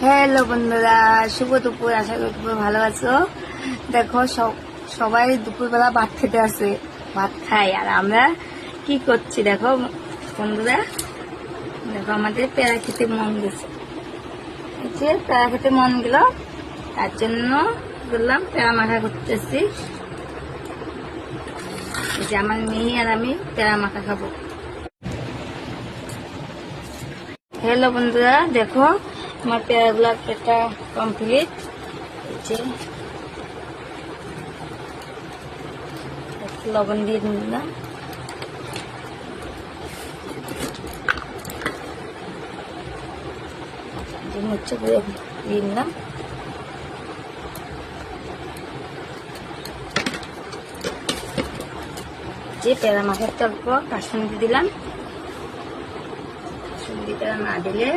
Hello বন্ধুরা, শুভ দুপুর। আশা করি খুব ভালো আছো। দেখো সবাই দুপুরবেলা ভাত খেতে আসে, ভাত খাই। আর আমরা কি করছি দেখো বন্ধুরা, দেখো আমাদের পেয়ারা খেতে মন গেছে। পেয়ারা খেতে মন গেল, তার জন্য বললাম পেয়ারা মাখা করতেছি। এই যে আমার মেয়ে আর আমি পেয়ারা মাখা খাবো। হ্যালো বন্ধুরা, দেখো আমার পেয়ারাগুলো একটা কমপ্লিট। লবণ দিয়ে নিলাম, হচ্ছে দিয়ে নিলাম। যে পেয়ারা মাখার অল্প কাশ্মীরি দিলাম, কাশ্মীরি পেয়ারা না দিলে